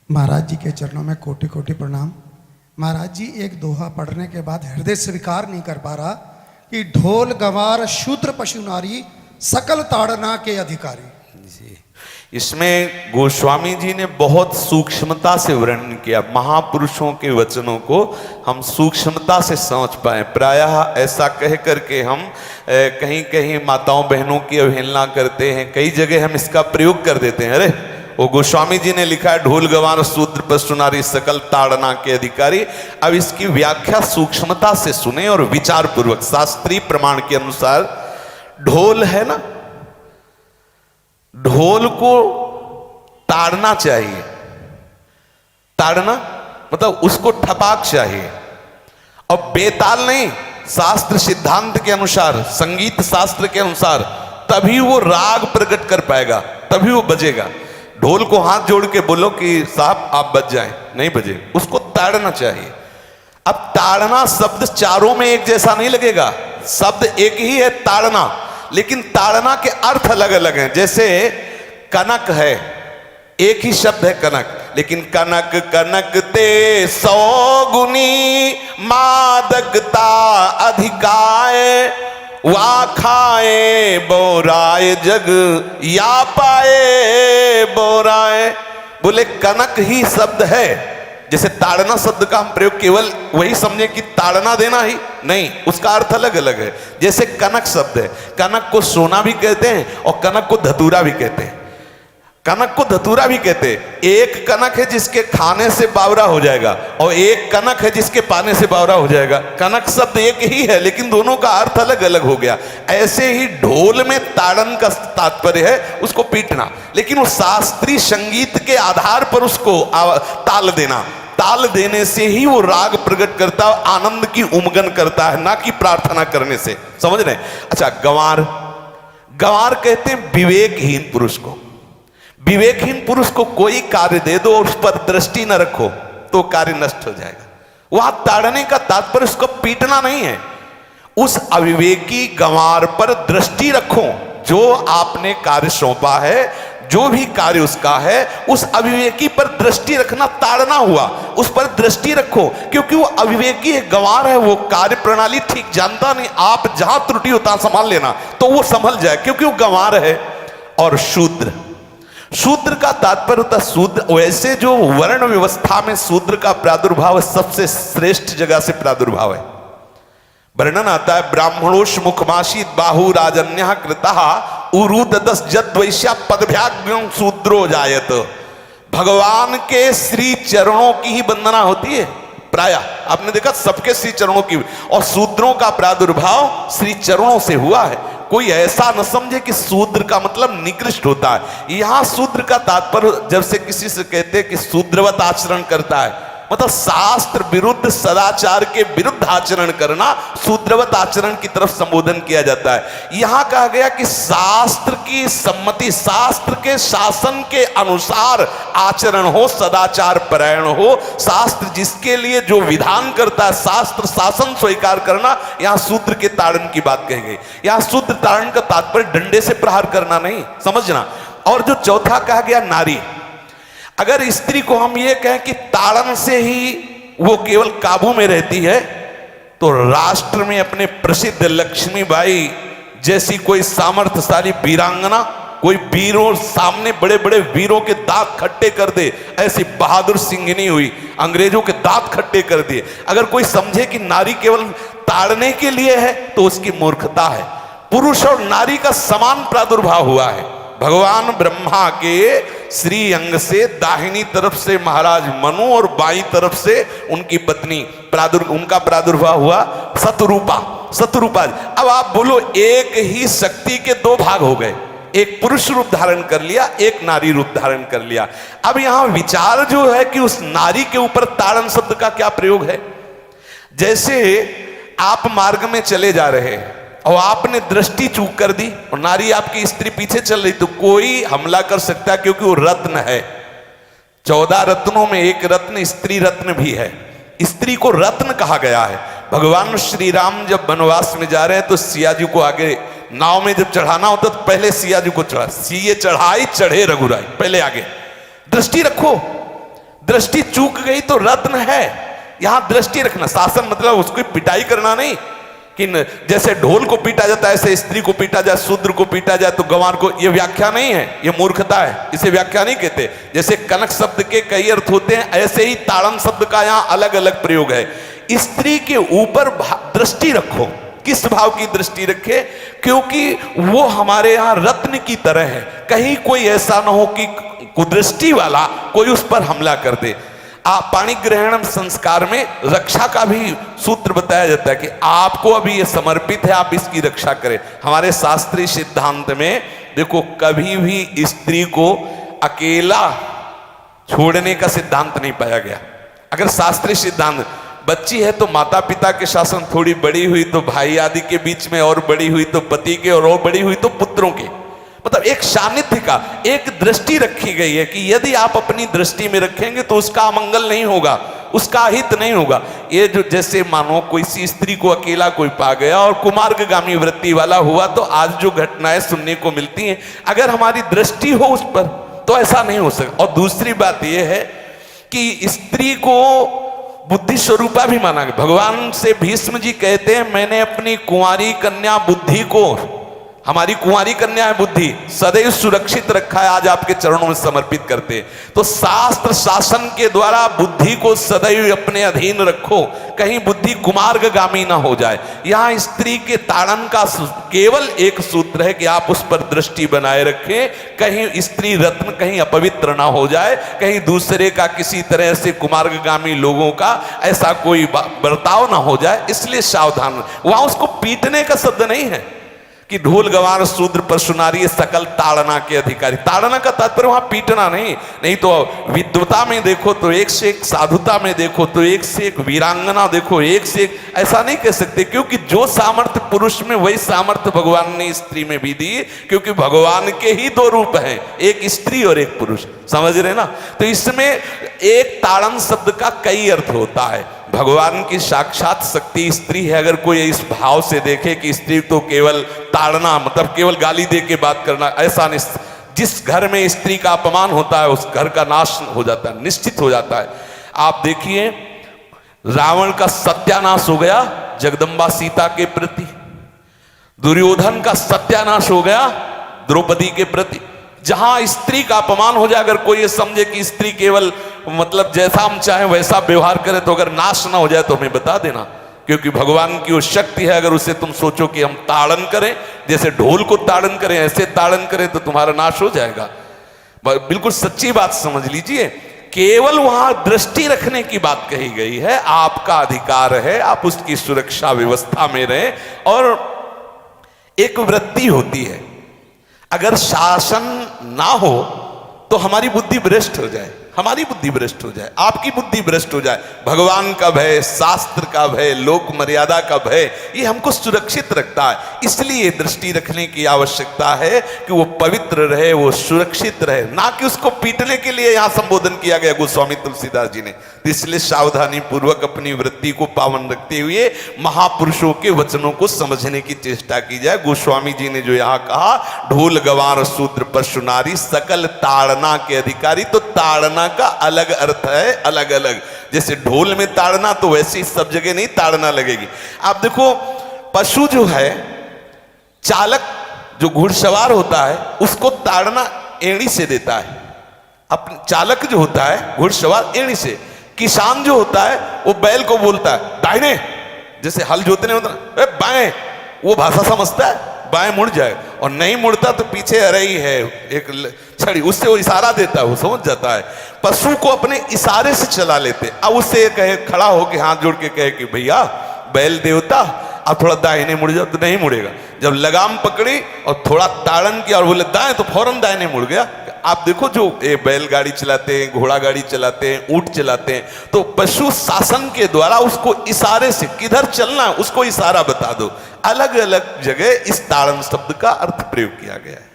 महाराज जी के चरणों में कोटि कोटि प्रणाम। महाराज जी एक दोहा पढ़ने के बाद हृदय स्वीकार नहीं कर पा रहा कि ढोल गंवार शूद्र पशु नारी सकल ताड़ना के अधिकारी। जी, इसमें गोस्वामी जी ने बहुत सूक्ष्मता से वर्णन किया। महापुरुषों के वचनों को हम सूक्ष्मता से समझ पाए। प्रायः ऐसा कह करके हम कहीं कहीं माताओं बहनों की अवहेलना करते हैं, कई जगह हम इसका प्रयोग कर देते हैं। अरे वो गोस्वामी जी ने लिखा है ढोल गंवार शूद्र पशु नारी सकल ताड़ना के अधिकारी। अब इसकी व्याख्या सूक्ष्मता से सुने और विचार पूर्वक। शास्त्रीय प्रमाण के अनुसार ढोल है ना, ढोल को ताड़ना चाहिए। ताड़ना मतलब उसको ठपाक चाहिए और बेताल नहीं। शास्त्र सिद्धांत के अनुसार, संगीत शास्त्र के अनुसार तभी वो राग प्रकट कर पाएगा, तभी वो बजेगा। ढोल को हाथ जोड़ के बोलो कि साहब आप बज जाएं, नहीं बजे, उसको ताड़ना चाहिए। अब ताड़ना शब्द चारों में एक जैसा नहीं लगेगा। शब्द एक ही है ताड़ना, लेकिन ताड़ना के अर्थ अलग अलग हैं। जैसे कनक है, एक ही शब्द है कनक, लेकिन कनक कनक ते 100 गुनी मादकता अधिकाय, वा खाए बोराए जग या पाए बोराए। बोले कनक ही शब्द है। जैसे ताड़ना शब्द का हम प्रयोग केवल वही समझे कि ताड़ना देना ही नहीं, उसका अर्थ अलग अलग है। जैसे कनक शब्द है, कनक को सोना भी कहते हैं और कनक को धतूरा भी कहते हैं। कनक को धतूरा भी कहते हैं। एक कनक है जिसके खाने से बावरा हो जाएगा और एक कनक है जिसके पाने से बावरा हो जाएगा। कनक शब्द एक ही है, लेकिन दोनों का अर्थ अलग अलग हो गया। ऐसे ही ढोल में ताड़न का तात्पर्य है उसको पीटना, लेकिन वो शास्त्रीय संगीत के आधार पर उसको ताल देना। ताल देने से ही वो राग प्रकट करता है, आनंद की उमगन करता है, ना कि प्रार्थना करने से। समझ रहे? अच्छा, गंवार, गंवार कहते हैं विवेकहीन पुरुष को। विवेकहीन पुरुष को कोई कार्य दे दो और उस पर दृष्टि न रखो तो कार्य नष्ट हो जाएगा। वहां ताड़ने का तात्पर्य उसको पीटना नहीं है। उस अविवेकी गंवार पर दृष्टि रखो। जो आपने कार्य सौंपा है, जो भी कार्य उसका है, उस अविवेकी पर दृष्टि रखना ताड़ना हुआ। उस पर दृष्टि रखो, क्योंकि वो अविवेकी है, गंवार है, वो कार्य प्रणाली ठीक जानता नहीं। आप जहां त्रुटि होता संभाल लेना तो वो संभल जाए, क्योंकि वो गंवार है। और शूद्र, शूद्र का तात्पर्य होता है शूद्र। वैसे जो वर्ण व्यवस्था में शूद्र का प्रादुर्भाव सबसे श्रेष्ठ जगह से प्रादुर्भाव है। वर्णन आता है ब्राह्मणोष मुखमाशी बाहु राजन्य कृतः उरुददस जद वैश्या पदभ्याग्यं शूद्रो जायत। भगवान के श्री चरणों की ही वंदना होती है। प्रायः आपने देखा सबके श्री चरणों की, और शूद्रों का प्रादुर्भाव श्री चरणों से हुआ है। कोई ऐसा न समझे कि शूद्र का मतलब निकृष्ट होता है। यहां शूद्र का तात्पर्य जब से किसी से कहते हैं कि शूद्रवत आचरण करता है, मतलब शास्त्र विरुद्ध, सदाचार के विरुद्ध आचरण करना शूद्रवत आचरण की तरफ संबोधन किया जाता है। यहां कहा गया कि शास्त्र की सम्मति, शास्त्र के शासन के अनुसार आचरण हो, सदाचार परायण हो। शास्त्र जिसके लिए जो विधान करता है, शास्त्र शासन स्वीकार करना, यहां शूद्र के ताड़न की बात कही गई। यहां शूद्र ताड़न का तात्पर्य डंडे से प्रहार करना नहीं, समझना। और जो चौथा कहा गया नारी, अगर स्त्री को हम ये कहें कि ताड़न से ही वो केवल काबू में रहती है, तो राष्ट्र में अपने प्रसिद्ध लक्ष्मीबाई जैसी कोई सामर्थ्यशाली वीरांगना, कोई वीरों सामने बड़े बड़े वीरों के दांत खट्टे कर दे, ऐसी बहादुर सिंघनी हुई, अंग्रेजों के दांत खट्टे कर दिए। अगर कोई समझे कि नारी केवल ताड़ने के लिए है तो उसकी मूर्खता है। पुरुष और नारी का समान प्रादुर्भाव हुआ है। भगवान ब्रह्मा के श्री अंग से दाहिनी तरफ से महाराज मनु और बाईं तरफ से उनकी पत्नी उनका प्रादुर्भाव हुआ शतरूपा। शतरूपा, अब आप बोलो एक ही शक्ति के दो भाग हो गए, एक पुरुष रूप धारण कर लिया, एक नारी रूप धारण कर लिया। अब यहां विचार जो है कि उस नारी के ऊपर ताड़न शब्द का क्या प्रयोग है। जैसे आप मार्ग में चले जा रहे हैं और आपने दृष्टि चूक कर दी और नारी आपकी स्त्री पीछे चल रही, तो कोई हमला कर सकता है, क्योंकि वो रत्न है। 14 रत्नों में एक रत्न स्त्री रत्न भी है। स्त्री को रत्न कहा गया है। भगवान श्री राम जब वनवास में जा रहे हैं तो सिया जी को आगे नाव में जब चढ़ाना होता तो पहले सिया जी को चढ़ा, सीए चढ़ाई चढ़े रघुराई, पहले आगे। दृष्टि रखो, दृष्टि चूक गई तो रत्न है, यहां दृष्टि रखना। शासन मतलब उसको पिटाई करना नहीं कि जैसे ढोल को पीटा जाता है ऐसे स्त्री को पीटा जाए, शूद्र को पीटा जाए तो गंवार को, ये व्याख्या नहीं है, ये मूर्खता है, इसे व्याख्या नहीं कहते। जैसे कनक शब्द के कई अर्थ होते हैं, ऐसे ही ताड़न शब्द का यहां अलग अलग प्रयोग है। स्त्री के ऊपर दृष्टि रखो। किस भाव की दृष्टि रखे? क्योंकि वो हमारे यहां रत्न की तरह है, कहीं कोई ऐसा ना हो कि कुदृष्टि वाला कोई उस पर हमला कर दे। पाणी ग्रहण संस्कार में रक्षा का भी सूत्र बताया जाता है कि आपको अभी ये समर्पित है, आप इसकी रक्षा करें। हमारे शास्त्रीय सिद्धांत में देखो कभी भी स्त्री को अकेला छोड़ने का सिद्धांत नहीं पाया गया। अगर शास्त्रीय सिद्धांत, बच्ची है तो माता पिता के शासन, थोड़ी बड़ी हुई तो भाई आदि के बीच में, और बड़ी हुई तो पति के, और बड़ी हुई तो पुत्रों के, मतलब एक सानिध्य का एक दृष्टि रखी गई है कि यदि आप अपनी दृष्टि में रखेंगे तो उसका अमंगल नहीं होगा, उसका हित नहीं होगा। ये जो जैसे मानो कोई सी स्त्री को अकेला कोई पा गया और कुमार्गगामी वृत्ति वाला हुआ, तो आज जो घटनाएं सुनने को मिलती हैं, अगर हमारी दृष्टि हो उस पर तो ऐसा नहीं हो सकता। और दूसरी बात यह है कि स्त्री को बुद्धि स्वरूपा भी माना गया। भगवान से भीष्म जी कहते हैं, मैंने अपनी कुंवारी कन्या बुद्धि को, हमारी कुंवारी कन्या है बुद्धि, सदैव सुरक्षित रखा है, आज आपके चरणों में समर्पित करते हैं। तो शास्त्र शासन के द्वारा बुद्धि को सदैव अपने अधीन रखो, कहीं बुद्धि कुमार्गगामी ना हो जाए। यहां स्त्री के ताड़न का केवल एक सूत्र है कि आप उस पर दृष्टि बनाए रखें, कहीं स्त्री रत्न कहीं अपवित्र ना हो जाए, कहीं दूसरे का किसी तरह से कुमार्गगामी लोगों का ऐसा कोई बर्ताव ना हो जाए, इसलिए सावधान। वहां उसको पीटने का शब्द नहीं है कि ढोल गवार शूद्र पशु नारी सकल ताड़ना के अधिकारी। ताड़ना का तात्पर्य वहां पीटना नहीं तो विद्वता में देखो तो एक से एक, साधुता में देखो तो एक से एक, वीरांगना देखो एक से एक, ऐसा नहीं कह सकते। क्योंकि जो सामर्थ्य पुरुष में वही सामर्थ्य भगवान ने स्त्री में भी दी, क्योंकि भगवान के ही दो रूप हैं, एक स्त्री और एक पुरुष, समझ रहे ना। तो इसमें एक ताड़न शब्द का कई अर्थ होता है। भगवान की साक्षात शक्ति स्त्री है। अगर कोई इस भाव से देखे कि स्त्री तो केवल ताड़ना मतलब केवल गाली दे के बात करना, ऐसा नहीं। जिस घर में स्त्री का अपमान होता है उस घर का नाश हो जाता है, निश्चित हो जाता है। आप देखिए रावण का सत्यानाश हो गया जगदम्बा सीता के प्रति, दुर्योधन का सत्यानाश हो गया द्रौपदी के प्रति। जहां स्त्री का अपमान हो जाए, अगर कोई ये समझे कि स्त्री केवल मतलब जैसा हम चाहे वैसा व्यवहार करे, तो अगर नाश ना हो जाए तो हमें बता देना, क्योंकि भगवान की वो शक्ति है। अगर उसे तुम सोचो कि हम ताड़न करें, जैसे ढोल को ताड़न करें ऐसे ताड़न करें, तो तुम्हारा नाश हो जाएगा। बिल्कुल सच्ची बात समझ लीजिए। केवल वहां दृष्टि रखने की बात कही गई है, आपका अधिकार है, आप उसकी सुरक्षा व्यवस्था में रहें। और एक वृत्ति होती है, अगर शासन ना हो तो हमारी बुद्धि भ्रष्ट हो जाए, हमारी बुद्धि भ्रष्ट हो जाए, आपकी बुद्धि भ्रष्ट हो जाए। भगवान का भय, शास्त्र का भय, लोक मर्यादा का भय, ये हमको सुरक्षित रखता है। इसलिए दृष्टि रखने की आवश्यकता है कि वो पवित्र रहे, वो सुरक्षित रहे, ना कि उसको पीटने के लिए यहां संबोधन किया गया गोस्वामी तुलसीदास जी ने। इसलिए सावधानी पूर्वक अपनी वृत्ति को पावन रखते हुए महापुरुषों के वचनों को समझने की चेष्टा की जाए। गोस्वामी जी ने जो यहाँ कहा, ढोल गवार शूद्र पशु नारी सकल ताड़ना के अधिकारी, तो ताड़ना का अलग अर्थ है, अलग अलग। जैसे ढोल में ताड़ना, तो वैसे ही सब जगह नहीं ताड़ना लगेगी। आप देखो पशु जो है, चालक जो घुड़सवार होता है उसको ताड़ना एड़ी से देता है। अपने चालक जो होता है घुड़सवार एड़ी से, किसान जो होता है वो बैल को बोलता है दाहिने, जैसे हल जोतने होता है बाएं, वो भाषा समझता है, बाएं मुड़ जाए, और नहीं मुड़ता तो पीछे अरई है एक छड़ी, उससे वो इशारा देता है, वो समझ जाता है। पशु को अपने इशारे से चला लेते। अब उससे कहे, खड़ा होकर हाथ जोड़ के कहे कि भैया बैल देवता आप थोड़ा दाहिने मुड़ जाओ, तो नहीं मुड़ेगा। जब लगाम पकड़ी और थोड़ा ताड़न किया और बोले दाएं, तो फौरन दाहिने मुड़ गया। आप देखो जो बैलगाड़ी चलाते हैं, घोड़ा गाड़ी चलाते हैं, ऊंट चलाते हैं, तो पशु शासन के द्वारा उसको इशारे से किधर चलना है उसको इशारा बता दो। अलग अलग जगह इस ताड़न शब्द का अर्थ प्रयोग किया गया है।